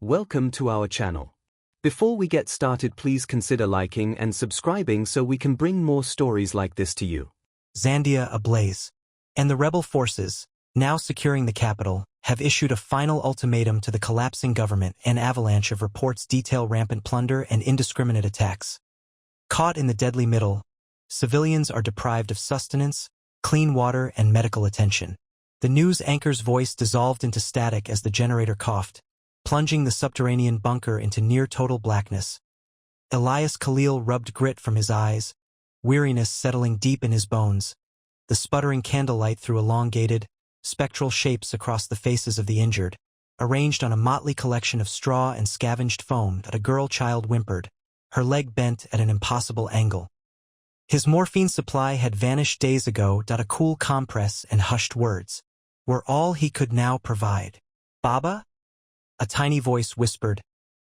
Welcome to our channel. Before we get started, please consider liking and subscribing so we can bring more stories like this to you. Zandia ablaze. And the rebel forces, now securing the capital, have issued a final ultimatum to the collapsing government. An avalanche of reports detail rampant plunder and indiscriminate attacks. Caught in the deadly middle, civilians are deprived of sustenance, clean water, and medical attention. The news anchor's voice dissolved into static as the generator coughed, plunging the subterranean bunker into near-total blackness. Elias Khalil rubbed grit from his eyes, weariness settling deep in his bones. The sputtering candlelight threw elongated, spectral shapes across the faces of the injured, arranged on a motley collection of straw and scavenged foam. That a girl-child whimpered, her leg bent at an impossible angle. His morphine supply had vanished days ago. A cool compress and hushed words were all he could now provide. "Baba?" A tiny voice whispered.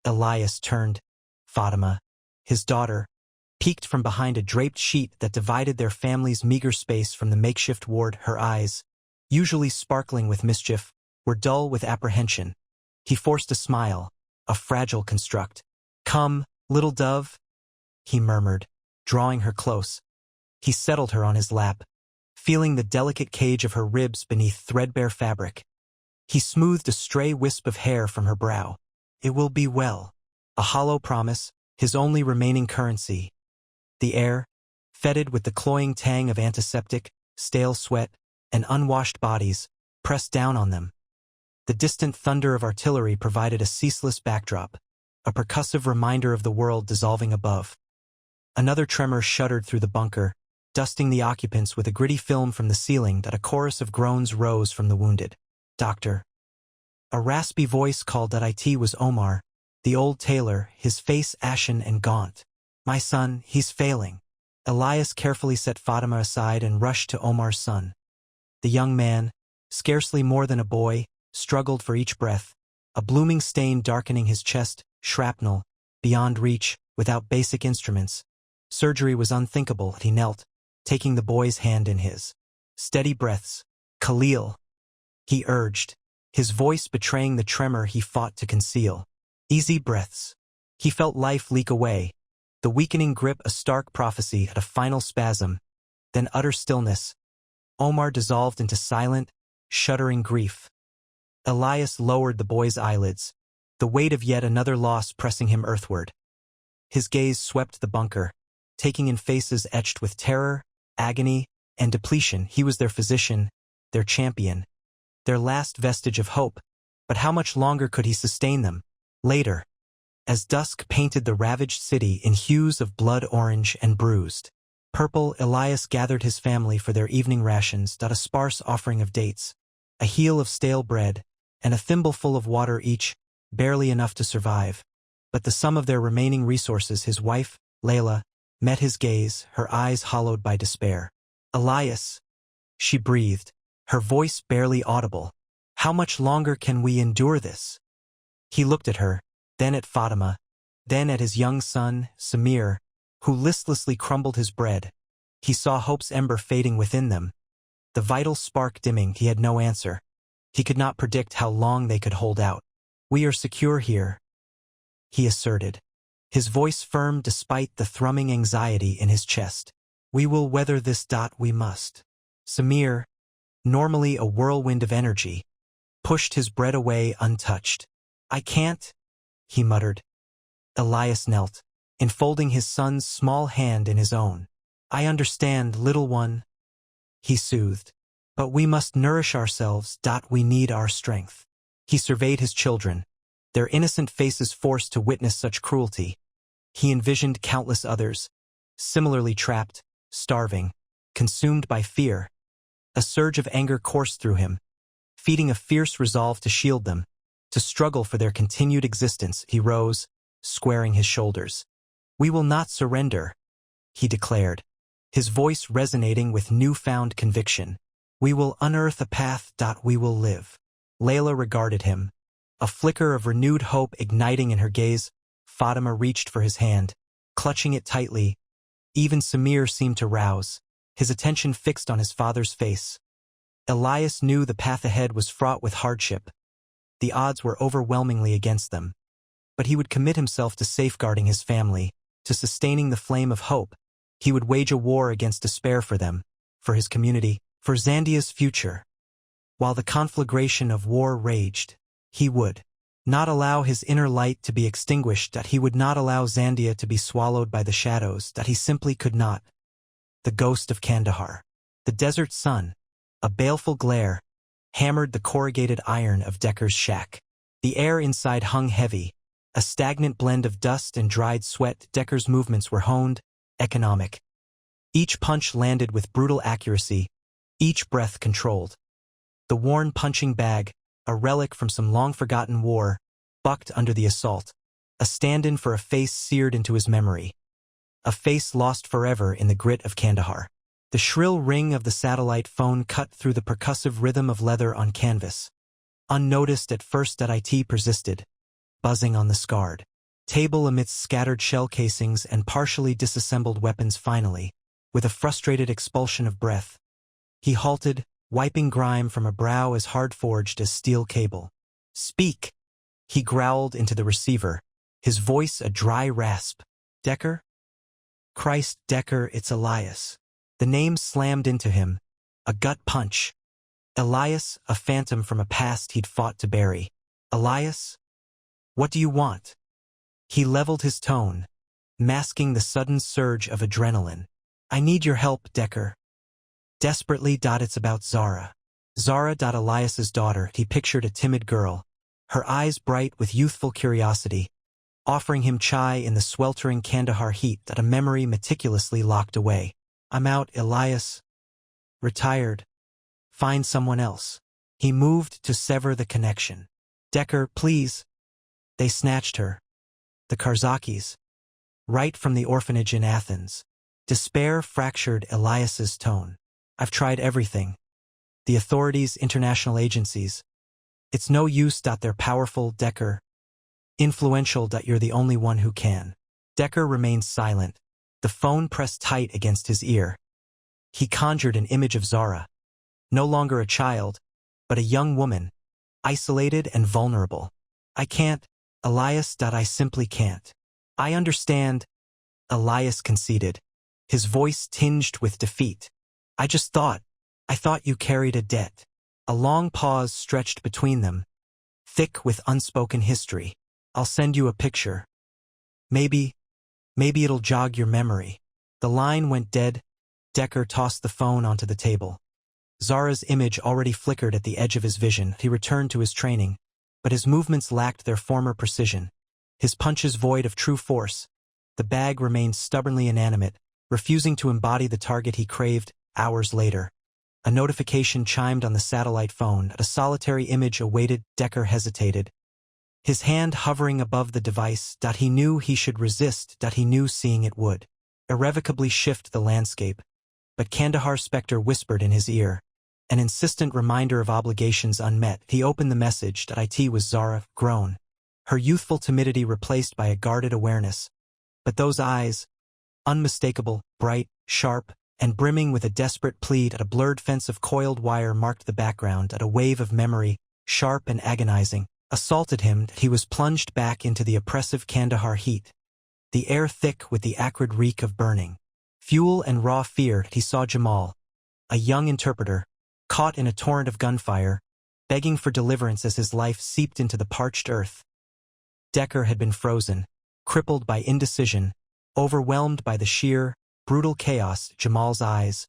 Elias turned. Fatima, his daughter, peeked from behind a draped sheet that divided their family's meager space from the makeshift ward. Her eyes, usually sparkling with mischief, were dull with apprehension. He forced a smile, a fragile construct. "Come, little dove," he murmured, drawing her close. He settled her on his lap, feeling the delicate cage of her ribs beneath threadbare fabric. He smoothed a stray wisp of hair from her brow. "It will be well." A hollow promise, his only remaining currency. The air, fetid with the cloying tang of antiseptic, stale sweat, and unwashed bodies, pressed down on them. The distant thunder of artillery provided a ceaseless backdrop, a percussive reminder of the world dissolving above. Another tremor shuddered through the bunker, dusting the occupants with a gritty film from the ceiling. That a chorus of groans rose from the wounded. "Doctor." A raspy voice called. It was Omar, the old tailor, his face ashen and gaunt. "My son, he's failing." Elias carefully set Fatima aside and rushed to Omar's son. The young man, scarcely more than a boy, struggled for each breath, a blooming stain darkening his chest, shrapnel, beyond reach, without basic instruments. Surgery was unthinkable. He knelt, taking the boy's hand in his. "Steady breaths, Khalil," he urged, his voice betraying the tremor he fought to conceal. "Easy breaths." He felt life leak away, the weakening grip a stark prophecy. At a final spasm, then utter stillness. Omar dissolved into silent, shuddering grief. Elias lowered the boy's eyelids, the weight of yet another loss pressing him earthward. His gaze swept the bunker, taking in faces etched with terror, agony, and depletion. He was their physician, their champion, their last vestige of hope, but how much longer could he sustain them? Later, as dusk painted the ravaged city in hues of blood orange and bruised purple, Elias gathered his family for their evening rations. A sparse offering of dates, a heel of stale bread, and a thimbleful of water each, barely enough to survive. But the sum of their remaining resources. His wife, Layla, met his gaze, her eyes hollowed by despair. "Elias," she breathed, her voice barely audible. "How much longer can we endure this?" He looked at her, then at Fatima, then at his young son, Samir, who listlessly crumbled his bread. He saw hope's ember fading within them, the vital spark dimming. He had no answer. He could not predict how long they could hold out. "We are secure here," he asserted, his voice firm despite the thrumming anxiety in his chest. "We will weather this. We must." Samir, normally a whirlwind of energy, pushed his bread away untouched. "I can't," he muttered. Elias knelt, enfolding his son's small hand in his own. "I understand, little one," he soothed. "But we must nourish ourselves. We need our strength." He surveyed his children, their innocent faces forced to witness such cruelty. He envisioned countless others, similarly trapped, starving, consumed by fear. A surge of anger coursed through him, feeding a fierce resolve to shield them, to struggle for their continued existence. He rose, squaring his shoulders. "We will not surrender," he declared, his voice resonating with newfound conviction. "We will unearth a path. We will live." Layla regarded him, a flicker of renewed hope igniting in her gaze. Fatima reached for his hand, clutching it tightly. Even Samir seemed to rouse, his attention fixed on his father's face. Elias knew the path ahead was fraught with hardship, The odds were overwhelmingly against them. But he would commit himself to safeguarding his family, to sustaining the flame of hope. He would wage a war against despair for them, for his community, for Zandia's future. While the conflagration of war raged, he would not allow his inner light to be extinguished, that he would not allow Zandia to be swallowed by the shadows, that he simply could not. The ghost of Kandahar. The desert sun, a baleful glare, hammered the corrugated iron of Decker's shack. The air inside hung heavy, a stagnant blend of dust and dried sweat. Decker's movements were honed, economic. Each punch landed with brutal accuracy, each breath controlled. The worn punching bag, a relic from some long-forgotten war, bucked under the assault, a stand-in for a face seared into his memory. A face lost forever in the grit of Kandahar. The shrill ring of the satellite phone cut through the percussive rhythm of leather on canvas. Unnoticed at first, it persisted, buzzing on the scarred table amidst scattered shell casings and partially disassembled weapons. Finally, with a frustrated expulsion of breath, he halted, wiping grime from a brow as hard-forged as steel cable. "Speak!" he growled into the receiver, his voice a dry rasp. "Decker?" "Christ, Decker, it's Elias." The name slammed into him, a gut punch. Elias, a phantom from a past he'd fought to bury. "Elias? What do you want?" He leveled his tone, masking the sudden surge of adrenaline. "I need your help, Decker." Desperately. "It's about Zara." Zara. Elias's daughter. He pictured a timid girl, her eyes bright with youthful curiosity, offering him chai in the sweltering Kandahar heat. A memory meticulously locked away. "I'm out, Elias. Retired. Find someone else." He moved to sever the connection. "Decker, please." They snatched her. The Karzakis. Right from the orphanage in Athens. Despair fractured Elias's tone. "I've tried everything. The authorities, international agencies. It's no use. They're powerful, Decker. Influential. You're the only one who can." Decker remained silent, the phone pressed tight against his ear. He conjured an image of Zara. No longer a child, but a young woman, isolated and vulnerable. "I can't, Elias. I simply can't." "I understand," Elias conceded, his voice tinged with defeat. I thought you carried a debt." A long pause stretched between them, thick with unspoken history. "I'll send you a picture. Maybe it'll jog your memory." The line went dead. Decker tossed the phone onto the table. Zara's image already flickered at the edge of his vision. He returned to his training, but his movements lacked their former precision, his punches void of true force. The bag remained stubbornly inanimate, refusing to embody the target he craved. Hours later, a notification chimed on the satellite phone. A solitary image awaited. Decker hesitated, his hand hovering above the device. He knew he should resist. He knew seeing it would irrevocably shift the landscape. But Kandahar's specter whispered in his ear, an insistent reminder of obligations unmet. He opened the message. It was Zara, grown, her youthful timidity replaced by a guarded awareness. But those eyes, unmistakable, bright, sharp, and brimming with a desperate plead. A blurred fence of coiled wire marked the background. A wave of memory, sharp and agonizing, assaulted him. He was plunged back into the oppressive Kandahar heat, the air thick with the acrid reek of burning fuel and raw fear. He saw Jamal, a young interpreter, caught in a torrent of gunfire, begging for deliverance as his life seeped into the parched earth. Decker had been frozen, crippled by indecision, overwhelmed by the sheer, brutal chaos. Jamal's eyes,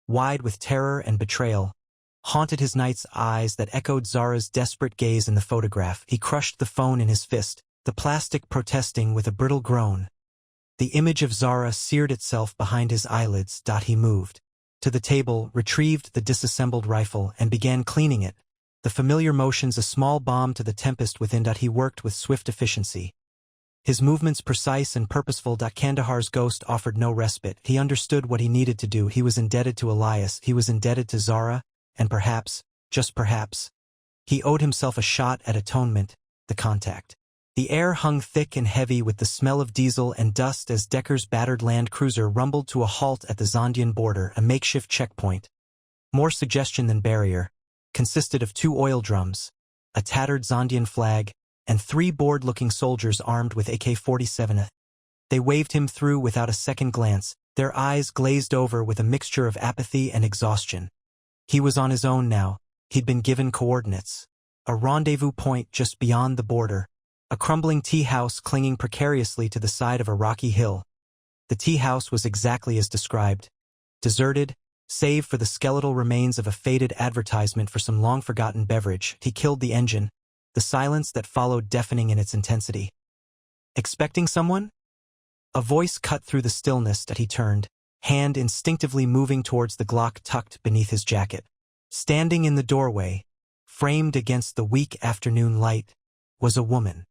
wide with terror and betrayal, haunted his nights. Eyes that echoed Zara's desperate gaze in the photograph. He crushed the phone in his fist, the plastic protesting with a brittle groan. The image of Zara seared itself behind his eyelids. He moved to the table, retrieved the disassembled rifle, and began cleaning it, the familiar motions a small balm to the tempest within. He worked with swift efficiency, his movements precise and purposeful. Kandahar's ghost offered no respite. He understood what he needed to do. He was indebted to Elias, he was indebted to Zara, and perhaps, just perhaps, he owed himself a shot at atonement. The contact. The air hung thick and heavy with the smell of diesel and dust as Decker's battered Land Cruiser rumbled to a halt at the Zondian border, a makeshift checkpoint. More suggestion than barrier, consisted of 2 oil drums, a tattered Zondian flag, and 3 bored-looking soldiers armed with AK-47. They waved him through without a second glance, their eyes glazed over with a mixture of apathy and exhaustion. He was on his own now. He'd been given coordinates. A rendezvous point just beyond the border. A crumbling tea house clinging precariously to the side of a rocky hill. The tea house was exactly as described. Deserted, save for the skeletal remains of a faded advertisement for some long-forgotten beverage. He killed the engine, the silence that followed deafening in its intensity. Expecting someone? A voice cut through the stillness that he turned, hand instinctively moving towards the Glock tucked beneath his jacket. Standing in the doorway, framed against the weak afternoon light, was a woman.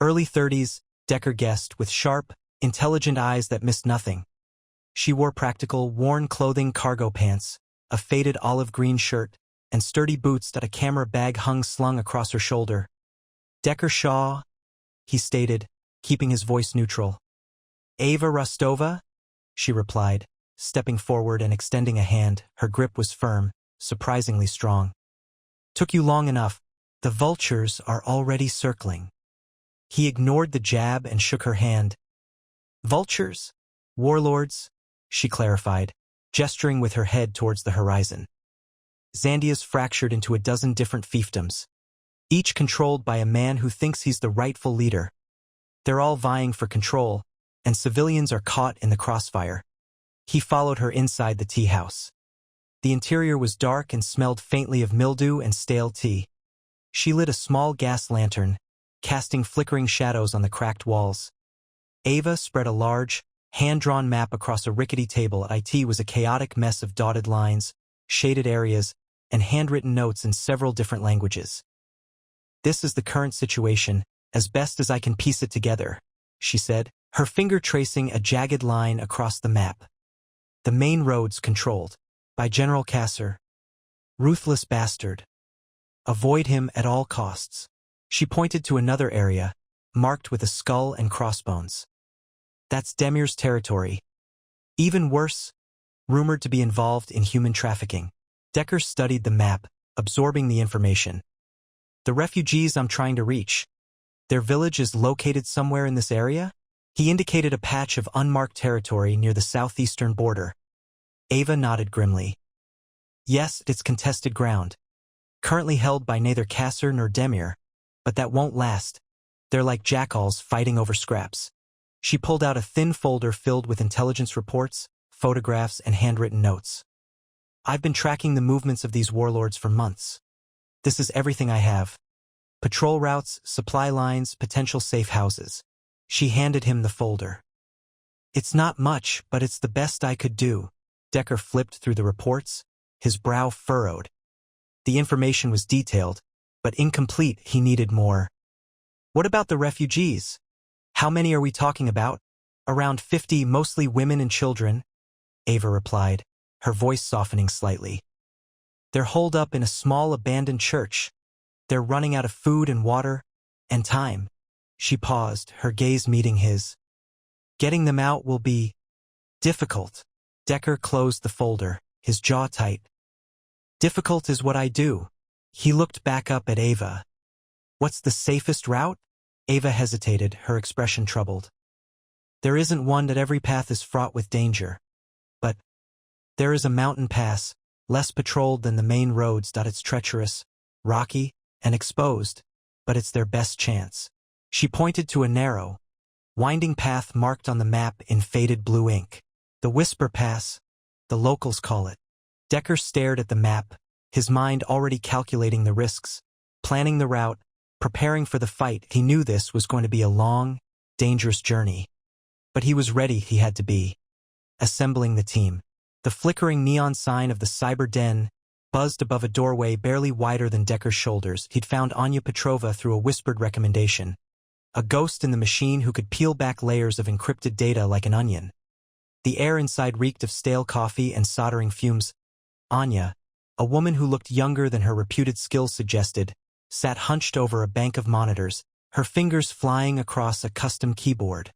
Early 30s, Decker guessed, with sharp, intelligent eyes that missed nothing. She wore practical, worn clothing, cargo pants, a faded olive-green shirt, and sturdy boots that a camera bag hung slung across her shoulder. Decker Shaw, he stated, keeping his voice neutral. Ava Rostova? She replied, stepping forward and extending a hand. Her grip was firm, surprisingly strong. Took you long enough. The vultures are already circling. He ignored the jab and shook her hand. Vultures? Warlords? She clarified, gesturing with her head towards the horizon. Zandia's fractured into a dozen different fiefdoms, each controlled by a man who thinks he's the rightful leader. They're all vying for control, and civilians are caught in the crossfire. He followed her inside the tea house. The interior was dark and smelled faintly of mildew and stale tea. She lit a small gas lantern, casting flickering shadows on the cracked walls. Ava spread a large, hand-drawn map across a rickety table. It was a chaotic mess of dotted lines, shaded areas, and handwritten notes in several different languages. This is the current situation, as best as I can piece it together, she said, her finger tracing a jagged line across the map. The main roads controlled by General Kasser. Ruthless bastard. Avoid him at all costs. She pointed to another area, marked with a skull and crossbones. That's Demir's territory. Even worse, rumored to be involved in human trafficking. Decker studied the map, absorbing the information. The refugees I'm trying to reach. Their village is located somewhere in this area? He indicated a patch of unmarked territory near the southeastern border. Ava nodded grimly. Yes, it's contested ground. Currently held by neither Kasser nor Demir, but that won't last. They're like jackals fighting over scraps. She pulled out a thin folder filled with intelligence reports, photographs, and handwritten notes. I've been tracking the movements of these warlords for months. This is everything I have. Patrol routes, supply lines, potential safe houses. She handed him the folder. It's not much, but it's the best I could do. Decker flipped through the reports, his brow furrowed. The information was detailed, but incomplete. He needed more. What about the refugees? How many are we talking about? Around 50, mostly women and children, Ava replied, her voice softening slightly. They're holed up in a small abandoned church. They're running out of food and water, and time. She paused, her gaze meeting his. Getting them out will be difficult. Decker closed the folder, his jaw tight. Difficult is what I do. He looked back up at Ava. What's the safest route? Ava hesitated, her expression troubled. There isn't one. That every path is fraught with danger. But there is a mountain pass, less patrolled than the main roads. It's treacherous, rocky, and exposed, but it's their best chance. She pointed to a narrow, winding path marked on the map in faded blue ink. The Whisper Pass, the locals call it. Decker stared at the map, his mind already calculating the risks, planning the route, preparing for the fight. He knew this was going to be a long, dangerous journey. But he was ready. He had to be. Assembling the team. The flickering neon sign of the cyber den buzzed above a doorway barely wider than Decker's shoulders. He'd found Anya Petrova through a whispered recommendation. A ghost in the machine who could peel back layers of encrypted data like an onion. The air inside reeked of stale coffee and soldering fumes. Anya, a woman who looked younger than her reputed skills suggested, sat hunched over a bank of monitors, her fingers flying across a custom keyboard.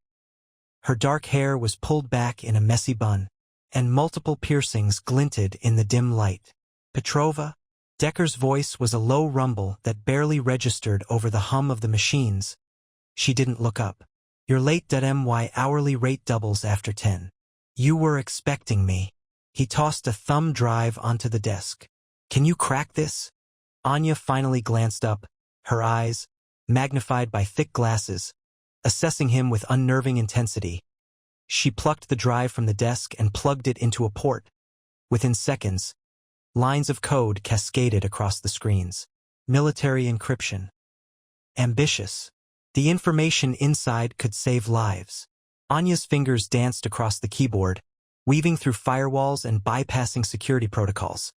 Her dark hair was pulled back in a messy bun, and multiple piercings glinted in the dim light. Petrova, Decker's voice was a low rumble that barely registered over the hum of the machines. She didn't look up. "You're late. My hourly rate doubles after 10. You were expecting me." He tossed a thumb drive onto the desk. "Can you crack this?" Anya finally glanced up, her eyes, magnified by thick glasses, assessing him with unnerving intensity. She plucked the drive from the desk and plugged it into a port. Within seconds, lines of code cascaded across the screens. Military encryption. Ambitious. The information inside could save lives. Anya's fingers danced across the keyboard, weaving through firewalls and bypassing security protocols.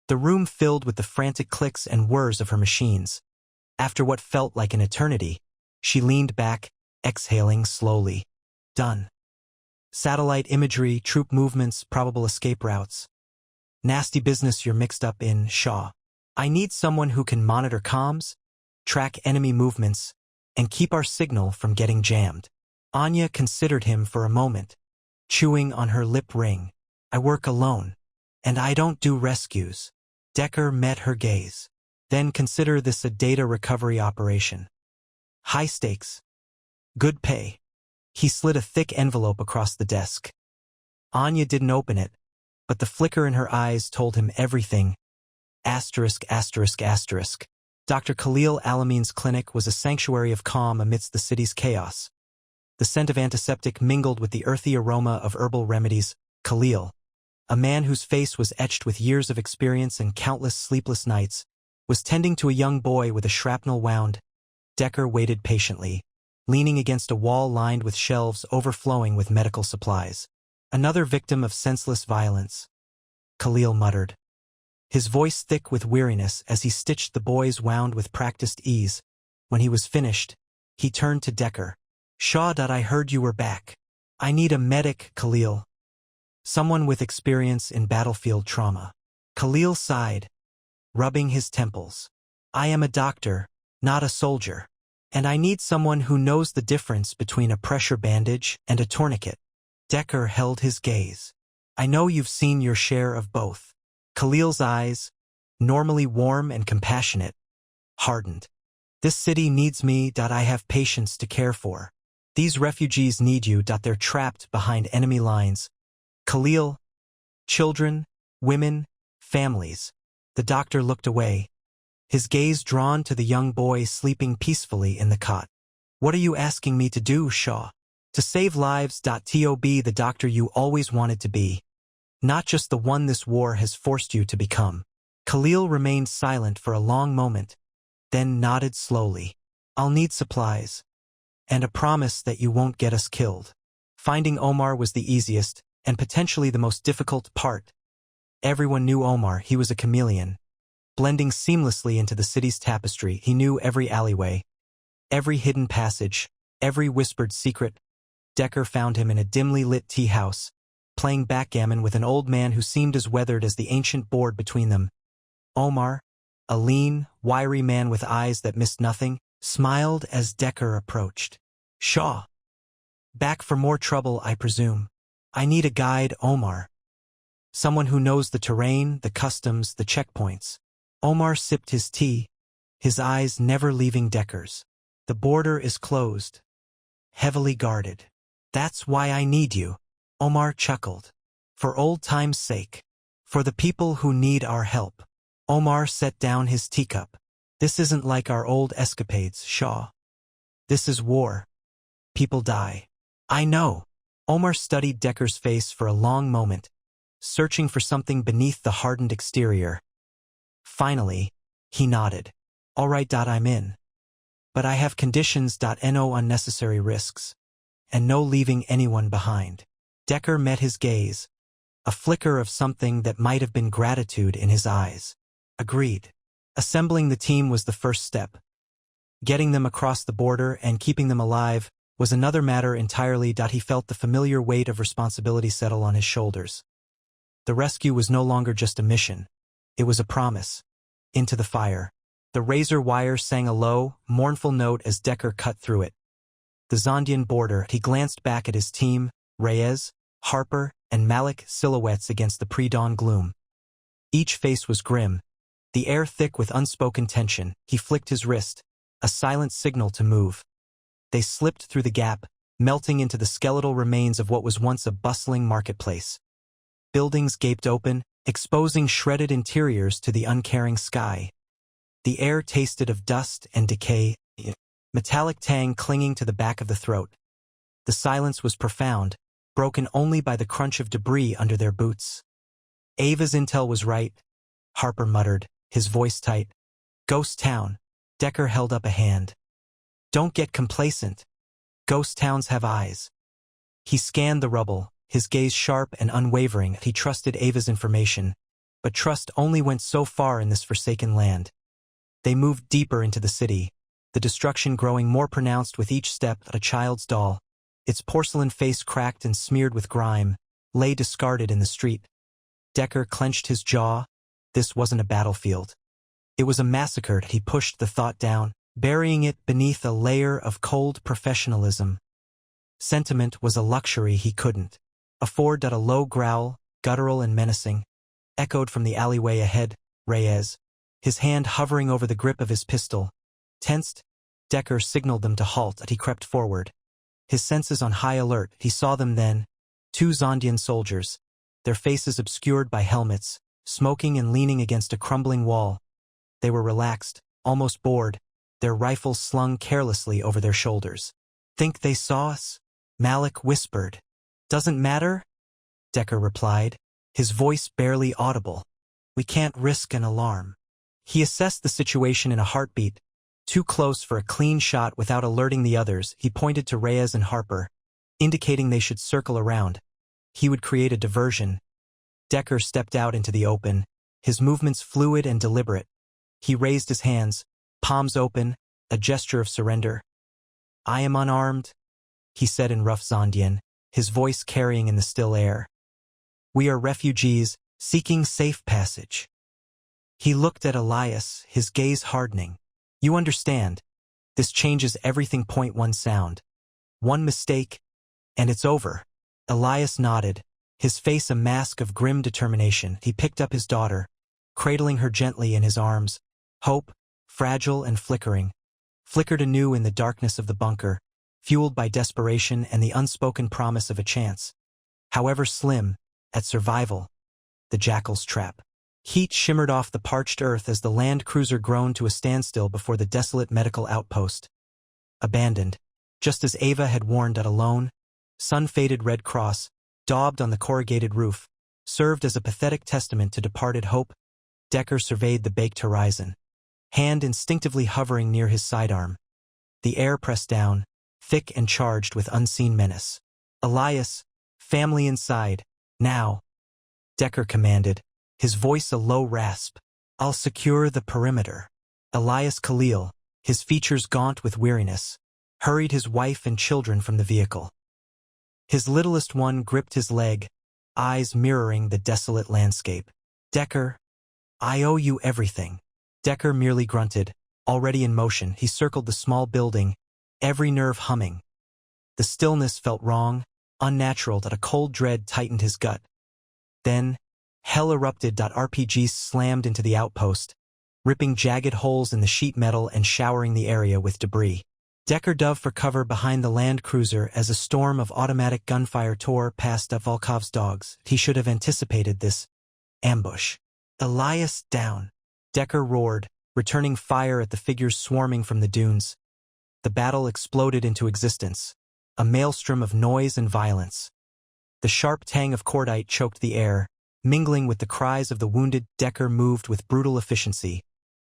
The room filled with the frantic clicks and whirs of her machines. After what felt like an eternity, she leaned back, exhaling slowly. Done. Satellite imagery, troop movements, probable escape routes. Nasty business you're mixed up in, Shaw. I need someone who can monitor comms, track enemy movements, and keep our signal from getting jammed. Anya considered him for a moment, chewing on her lip ring. I work alone, and I don't do rescues. Decker met her gaze. Then consider this a data recovery operation. High stakes. Good pay. He slid a thick envelope across the desk. Anya didn't open it, but the flicker in her eyes told him everything. Asterisk, asterisk, asterisk. Dr. Khalil Alamin's clinic was a sanctuary of calm amidst the city's chaos. The scent of antiseptic mingled with the earthy aroma of herbal remedies. Khalil, a man whose face was etched with years of experience and countless sleepless nights, was tending to a young boy with a shrapnel wound. Decker waited patiently, leaning against a wall lined with shelves overflowing with medical supplies. Another victim of senseless violence, Khalil muttered, his voice thick with weariness as he stitched the boy's wound with practiced ease. When he was finished, he turned to Decker. Shaw, I heard you were back. I need a medic, Khalil. Someone with experience in battlefield trauma. Khalil sighed, rubbing his temples. I am a doctor, not a soldier, and I need someone who knows the difference between a pressure bandage and a tourniquet. Decker held his gaze. I know you've seen your share of both. Khalil's eyes, normally warm and compassionate, hardened. This city needs me. I have patients to care for. These refugees need you. They're trapped behind enemy lines. Khalil, children, women, families. The doctor looked away, his gaze drawn to the young boy sleeping peacefully in the cot. What are you asking me to do, Shaw? To save lives. To be the doctor you always wanted to be, not just the one this war has forced you to become. Khalil remained silent for a long moment, then nodded slowly. I'll need supplies, and a promise that you won't get us killed. Finding Omar was the easiest, and potentially the most difficult part. Everyone knew Omar. He was a chameleon. Blending seamlessly into the city's tapestry, he knew every alleyway, every hidden passage, every whispered secret. Decker found him in a dimly lit tea house, playing backgammon with an old man who seemed as weathered as the ancient board between them. Omar, a lean, wiry man with eyes that missed nothing, smiled as Decker approached. Shaw. Back for more trouble, I presume. I need a guide, Omar. Someone who knows the terrain, the customs, the checkpoints. Omar sipped his tea, his eyes never leaving Decker's. The border is closed, heavily guarded. That's why I need you. Omar chuckled. For old time's sake. For the people who need our help. Omar set down his teacup. This isn't like our old escapades, Shaw. This is war. People die. I know. Omar studied Decker's face for a long moment, searching for something beneath the hardened exterior. Finally, he nodded. All right. I'm in. But I have conditions. No unnecessary risks. And no leaving anyone behind. Decker met his gaze, a flicker of something that might have been gratitude in his eyes. Agreed. Assembling the team was the first step. Getting them across the border and keeping them alive was another matter entirely. He felt the familiar weight of responsibility settle on his shoulders. The rescue was no longer just a mission. It was a promise. Into the fire. The razor wire sang a low, mournful note as Decker cut through it. The Zondian border. He glanced back at his team, Reyes, Harper, and Malik, silhouettes against the pre-dawn gloom. Each face was grim, the air thick with unspoken tension. He flicked his wrist, a silent signal to move. They slipped through the gap, melting into the skeletal remains of what was once a bustling marketplace. Buildings gaped open, exposing shredded interiors to the uncaring sky. The air tasted of dust and decay, metallic tang clinging to the back of the throat. The silence was profound, broken only by the crunch of debris under their boots. Ava's intel was right, Harper muttered, his voice tight. Ghost town. Decker held up a hand. Don't get complacent. Ghost towns have eyes. He scanned the rubble, his gaze sharp and unwavering. He trusted Ava's information, but trust only went so far in this forsaken land. They moved deeper into the city, the destruction growing more pronounced with each step. A child's doll, its porcelain face cracked and smeared with grime, lay discarded in the street. Decker clenched his jaw. This wasn't a battlefield. It was a massacre. He pushed the thought down, burying it beneath a layer of cold professionalism. Sentiment was a luxury he couldn't afford. A low growl, guttural and menacing, echoed from the alleyway ahead. Reyes, his hand hovering over the grip of his pistol. Tensed, Decker signaled them to halt. He crept forward, his senses on high alert. He saw them then, two Zondian soldiers, their faces obscured by helmets, smoking and leaning against a crumbling wall. They were relaxed, almost bored, their rifles slung carelessly over their shoulders. Think they saw us? Malik whispered. Doesn't matter? Decker replied, his voice barely audible. We can't risk an alarm. He assessed the situation in a heartbeat. Too close for a clean shot without alerting the others. He pointed to Reyes and Harper, indicating they should circle around. He would create a diversion. Decker stepped out into the open, his movements fluid and deliberate. He raised his hands, palms open, a gesture of surrender. I am unarmed, he said in rough Zondian, his voice carrying in the still air. We are refugees, seeking safe passage. He looked at Elias, his gaze hardening. You understand. This changes everything. Point one sound. One mistake, and it's over. Elias nodded, his face a mask of grim determination. He picked up his daughter, cradling her gently in his arms. Hope, fragile and flickering, flickered anew in the darkness of the bunker, fueled by desperation and the unspoken promise of a chance, however slim, at survival. The jackal's trap. Heat shimmered off the parched earth as the land cruiser groaned to a standstill before the desolate medical outpost. Abandoned, just as Ava had warned. At a lone, sun-faded red cross, daubed on the corrugated roof, served as a pathetic testament to departed hope. Decker surveyed the baked horizon, hand instinctively hovering near his sidearm. The air pressed down, thick and charged with unseen menace. Elias, family inside, now, Decker commanded, his voice a low rasp. I'll secure the perimeter. Elias Khalil, his features gaunt with weariness, hurried his wife and children from the vehicle. His littlest one gripped his leg, eyes mirroring the desolate landscape. Decker, I owe you everything. Decker merely grunted, already in motion. He circled the small building, every nerve humming. The stillness felt wrong, unnatural. A cold dread tightened his gut. Then, hell erupted. RPGs slammed into the outpost, ripping jagged holes in the sheet metal and showering the area with debris. Decker dove for cover behind the land cruiser as a storm of automatic gunfire tore past Volkov's dogs. He should have anticipated this ambush. Elias down. Decker roared, returning fire at the figures swarming from the dunes. The battle exploded into existence, a maelstrom of noise and violence. The sharp tang of cordite choked the air, mingling with the cries of the wounded. Decker moved with brutal efficiency.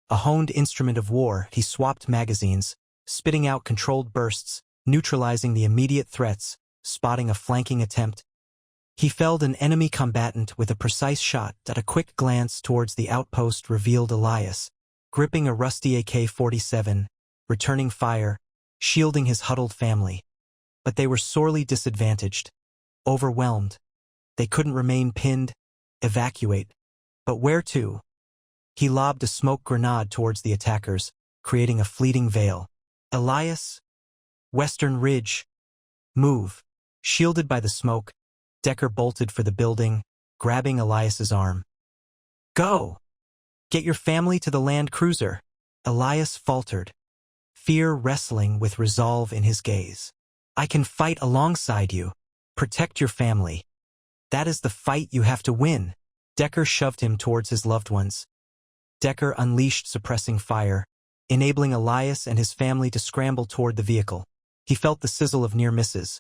A honed instrument of war, he swapped magazines, spitting out controlled bursts, neutralizing the immediate threats, spotting a flanking attempt. He felled an enemy combatant with a precise shot. A quick glance towards the outpost revealed Elias, gripping a rusty AK-47, returning fire, shielding his huddled family. But they were sorely disadvantaged, overwhelmed. They couldn't remain pinned, evacuate. But where to? He lobbed a smoke grenade towards the attackers, creating a fleeting veil. Elias? Western Ridge. Move. Shielded by the smoke, Decker bolted for the building, grabbing Elias's arm. Go! Get your family to the land cruiser. Elias faltered, fear wrestling with resolve in his gaze. I can fight alongside you. Protect your family. That is the fight you have to win. Decker shoved him towards his loved ones. Decker unleashed suppressing fire, enabling Elias and his family to scramble toward the vehicle. He felt the sizzle of near misses,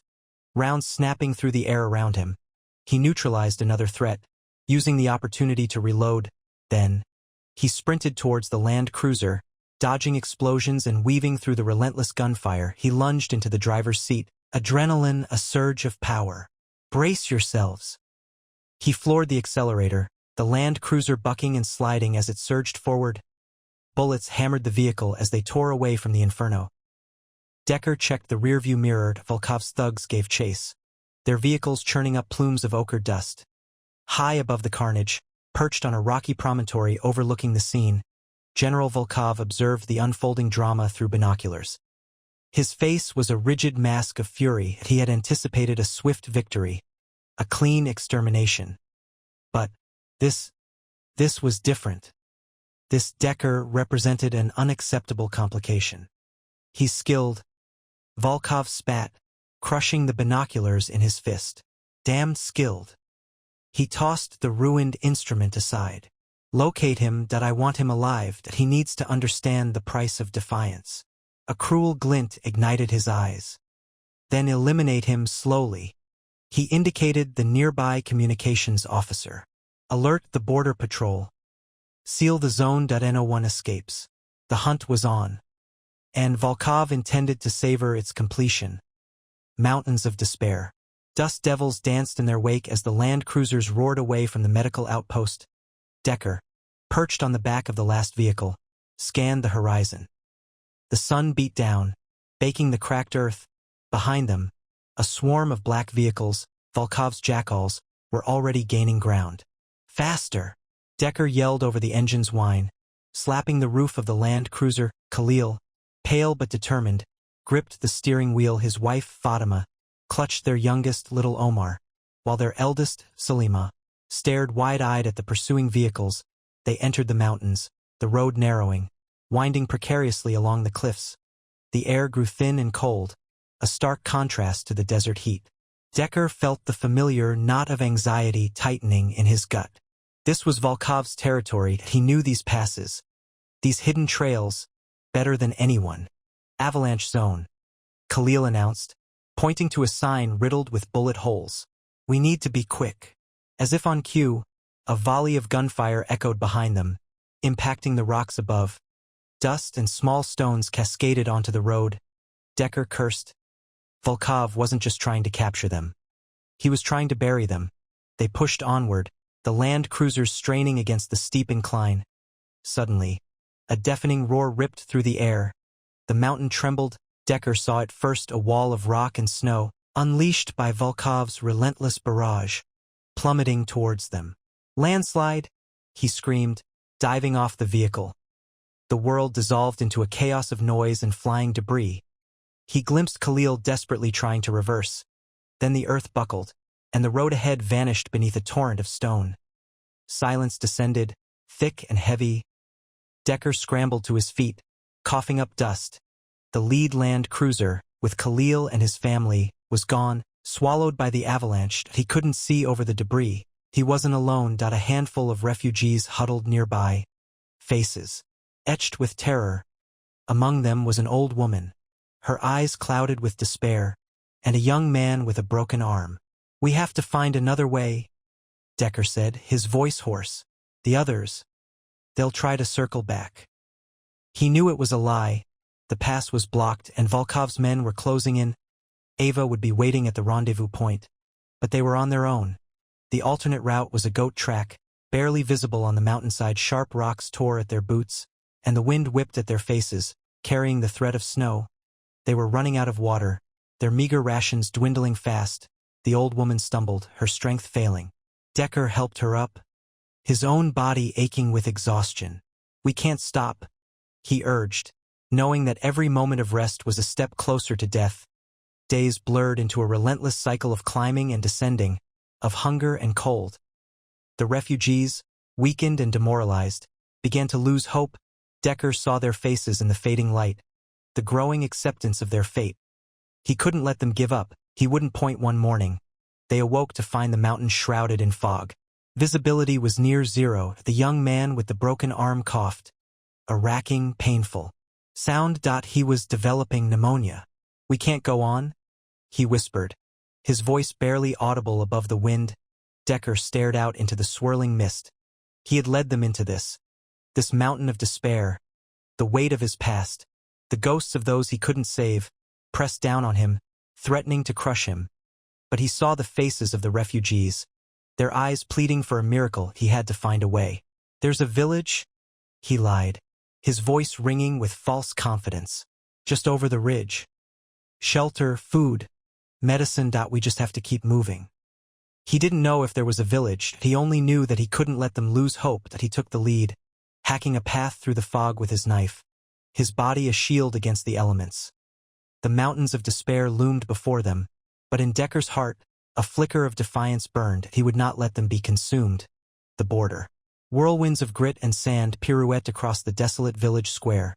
rounds snapping through the air around him. He neutralized another threat, using the opportunity to reload. Then, he sprinted towards the land cruiser, dodging explosions and weaving through the relentless gunfire. He lunged into the driver's seat, adrenaline a surge of power. Brace yourselves. He floored the accelerator, the land cruiser bucking and sliding as it surged forward. Bullets hammered the vehicle as they tore away from the inferno. Decker checked the rearview mirror. Volkov's thugs gave chase, their vehicles churning up plumes of ochre dust. High above the carnage, perched on a rocky promontory overlooking the scene, General Volkov observed the unfolding drama through binoculars. His face was a rigid mask of fury. He had anticipated a swift victory, a clean extermination. But this was different. This Decker represented an unacceptable complication. He's skilled. Volkov spat, crushing the binoculars in his fist. Damned skilled. He tossed the ruined instrument aside. Locate him. I want him alive. He needs to understand the price of defiance. A cruel glint ignited his eyes. Then eliminate him slowly. He indicated the nearby communications officer. Alert the border patrol. Seal the zone. No one escapes. The hunt was on. And Volkov intended to savor its completion. Mountains of despair. Dust devils danced in their wake as the land cruisers roared away from the medical outpost. Decker, perched on the back of the last vehicle, scanned the horizon. The sun beat down, baking the cracked earth. Behind them, a swarm of black vehicles, Volkov's jackals, were already gaining ground. Faster! Decker yelled over the engine's whine, slapping the roof of the land cruiser. Khalil, pale but determined, gripped the steering wheel. His wife, Fatima, clutched their youngest, little Omar, while their eldest, Salima, stared wide-eyed at the pursuing vehicles. They entered the mountains, the road narrowing, winding precariously along the cliffs. The air grew thin and cold, a stark contrast to the desert heat. Decker felt the familiar knot of anxiety tightening in his gut. This was Volkov's territory. He knew these passes, these hidden trails, better than anyone. Avalanche zone, Khalil announced, pointing to a sign riddled with bullet holes. We need to be quick. As if on cue, a volley of gunfire echoed behind them, impacting the rocks above. Dust and small stones cascaded onto the road. Decker cursed. Volkov wasn't just trying to capture them. He was trying to bury them. They pushed onward, the land cruisers straining against the steep incline. Suddenly, a deafening roar ripped through the air. The mountain trembled. Decker saw at first a wall of rock and snow, unleashed by Volkov's relentless barrage, plummeting towards them. Landslide! He screamed, diving off the vehicle. The world dissolved into a chaos of noise and flying debris. He glimpsed Khalil desperately trying to reverse. Then the earth buckled, and the road ahead vanished beneath a torrent of stone. Silence descended, thick and heavy. Decker scrambled to his feet, coughing up dust. The lead land cruiser, with Khalil and his family, was gone, swallowed by the avalanche. He couldn't see over the debris. He wasn't alone. A handful of refugees huddled nearby. Faces, etched with terror. Among them was an old woman, her eyes clouded with despair, and a young man with a broken arm. We have to find another way, Decker said, his voice hoarse. The others, they'll try to circle back. He knew it was a lie. The pass was blocked and Volkov's men were closing in. Ava would be waiting at the rendezvous point. But they were on their own. The alternate route was a goat track, barely visible on the mountainside. Sharp rocks tore at their boots, and the wind whipped at their faces, carrying the threat of snow. They were running out of water, their meager rations dwindling fast. The old woman stumbled, her strength failing. Decker helped her up, his own body aching with exhaustion. We can't stop, he urged, knowing that every moment of rest was a step closer to death. Days blurred into a relentless cycle of climbing and descending, of hunger and cold. The refugees, weakened and demoralized, began to lose hope. Decker saw their faces in the fading light, the growing acceptance of their fate. He couldn't let them give up. He wouldn't point one morning. They awoke to find the mountain shrouded in fog. Visibility was near zero. The young man with the broken arm coughed. A racking, painful sound. He was developing pneumonia. "We can't go on," he whispered, his voice barely audible above the wind. Decker stared out into the swirling mist. He had led them into this mountain of despair. The weight of his past, the ghosts of those he couldn't save, pressed down on him, threatening to crush him. But he saw the faces of the refugees, their eyes pleading for a miracle. He had to find a way. "There's a village," he lied, his voice ringing with false confidence. "Just over the ridge. Shelter, food, medicine. We just have to keep moving." He didn't know if there was a village. He only knew that he couldn't let them lose hope. That he took the lead, hacking a path through the fog with his knife, his body a shield against the elements. The mountains of despair loomed before them, but in Decker's heart, a flicker of defiance burned. He would not let them be consumed. The border. Whirlwinds of grit and sand pirouette across the desolate village square.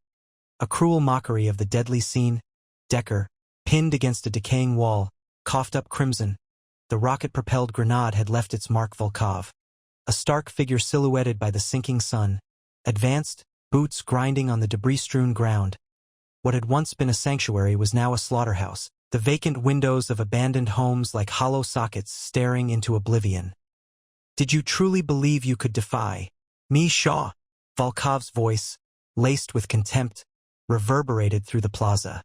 A cruel mockery of the deadly scene. Decker, pinned against a decaying wall, coughed up crimson. The rocket-propelled grenade had left its mark. Volkov, a stark figure silhouetted by the sinking sun, advanced, boots grinding on the debris-strewn ground. What had once been a sanctuary was now a slaughterhouse, the vacant windows of abandoned homes like hollow sockets staring into oblivion. "Did you truly believe you could defy me, Shaw?" Volkov's voice, laced with contempt, reverberated through the plaza.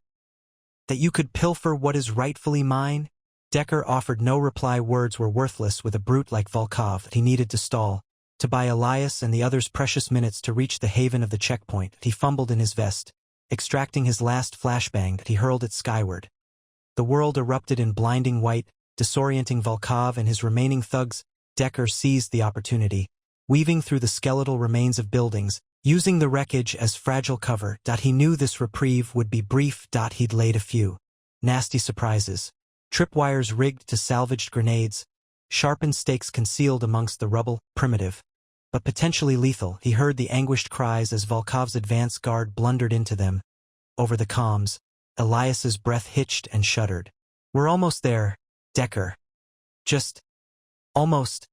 "That you could pilfer what is rightfully mine?" Decker offered no reply. Words were worthless with a brute like Volkov. He needed to stall, to buy Elias and the others precious minutes to reach the haven of the checkpoint. He fumbled in his vest, extracting his last flashbang. He hurled it skyward. The world erupted in blinding white, disorienting Volkov and his remaining thugs. Decker seized the opportunity, weaving through the skeletal remains of buildings, using the wreckage as fragile cover. He knew this reprieve would be brief. He'd laid a few nasty surprises. Tripwires rigged to salvaged grenades, sharpened stakes concealed amongst the rubble. Primitive, but potentially lethal. He heard the anguished cries as Volkov's advance guard blundered into them. Over the comms, Elias's breath hitched and shuddered. "We're almost there, Decker. Just almost."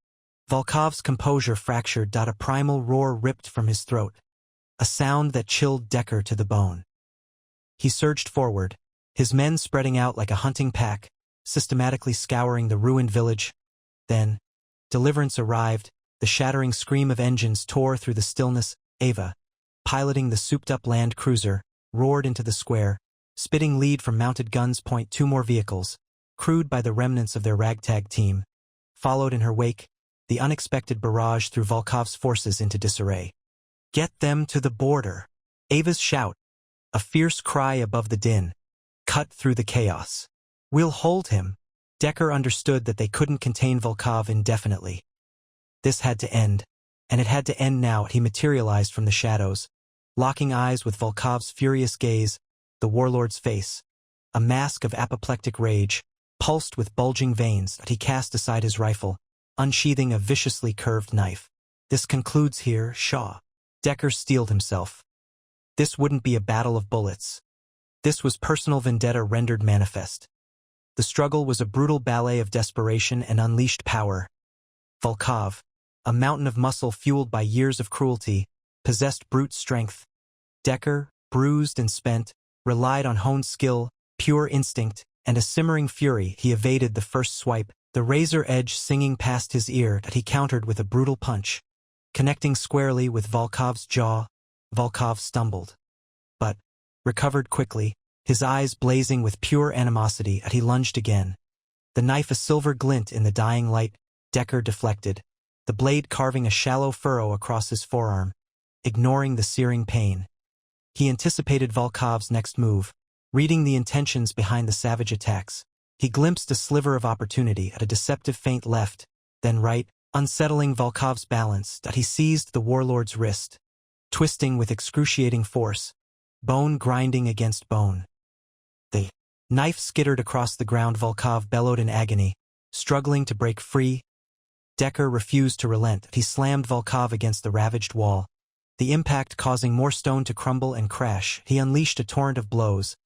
Volkov's composure fractured. A primal roar ripped from his throat, a sound that chilled Decker to the bone. He surged forward, his men spreading out like a hunting pack, systematically scouring the ruined village. Then, deliverance arrived. The shattering scream of engines tore through the stillness. Ava, piloting the souped-up land cruiser, roared into the square, spitting lead from mounted guns. Two more vehicles, crewed by the remnants of their ragtag team, followed in her wake. The unexpected barrage threw Volkov's forces into disarray. "Get them to the border!" Ava's shout, a fierce cry above the din, cut through the chaos. "We'll hold him." Decker understood that they couldn't contain Volkov indefinitely. This had to end, and it had to end now. He materialized from the shadows, locking eyes with Volkov's furious gaze. The warlord's face, a mask of apoplectic rage, pulsed with bulging veins. He cast aside his rifle, unsheathing a viciously curved knife. "This concludes here, Shaw." Decker steeled himself. This wouldn't be a battle of bullets. This was personal vendetta rendered manifest. The struggle was a brutal ballet of desperation and unleashed power. Volkov, a mountain of muscle fueled by years of cruelty, possessed brute strength. Decker, bruised and spent, relied on honed skill, pure instinct, and a simmering fury. He evaded the first swipe, the razor edge singing past his ear. That he countered with a brutal punch, connecting squarely with Volkov's jaw. Volkov stumbled, but recovered quickly, his eyes blazing with pure animosity. He lunged again, the knife a silver glint in the dying light. Decker deflected, the blade carving a shallow furrow across his forearm, ignoring the searing pain. He anticipated Volkov's next move, reading the intentions behind the savage attacks. He glimpsed a sliver of opportunity at a deceptive feint left, then right, unsettling Volkov's balance. He seized the warlord's wrist, twisting with excruciating force, bone grinding against bone. The knife skittered across the ground. Volkov bellowed in agony, struggling to break free. Decker refused to relent. He slammed Volkov against the ravaged wall, the impact causing more stone to crumble and crash. He unleashed a torrent of blows,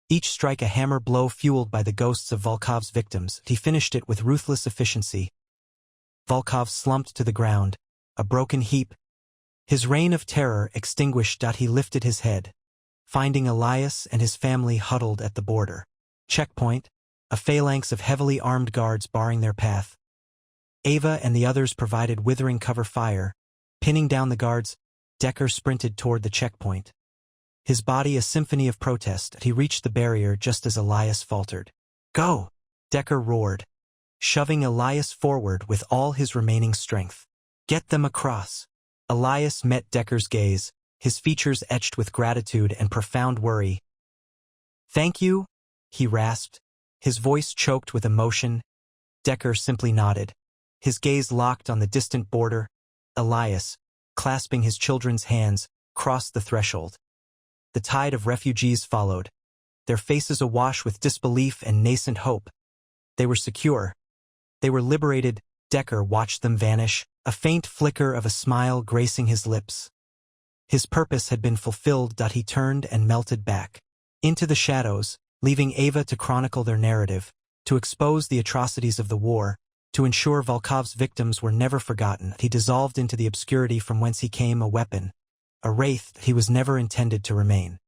each strike a hammer blow fueled by the ghosts of Volkov's victims. He finished it with ruthless efficiency. Volkov slumped to the ground, a broken heap. His reign of terror extinguished. He lifted his head, finding Elias and his family huddled at the border. Checkpoint, a phalanx of heavily armed guards barring their path. Ava and the others provided withering cover fire. Pinning down the guards, Decker sprinted toward the checkpoint. His body a symphony of protest. He reached the barrier just as Elias faltered. "Go!" Decker roared, shoving Elias forward with all his remaining strength. "Get them across." Elias met Decker's gaze, his features etched with gratitude and profound worry. "Thank you," he rasped, his voice choked with emotion. Decker simply nodded, his gaze locked on the distant border. Elias, clasping his children's hands, crossed the threshold. The tide of refugees followed, their faces awash with disbelief and nascent hope. They were secure. They were liberated. Decker watched them vanish, a faint flicker of a smile gracing his lips. His purpose had been fulfilled. He turned and melted back into the shadows, leaving Ava to chronicle their narrative, to expose the atrocities of the war, to ensure Volkov's victims were never forgotten. He dissolved into the obscurity from whence he came, a weapon, a wraith he was never intended to remain.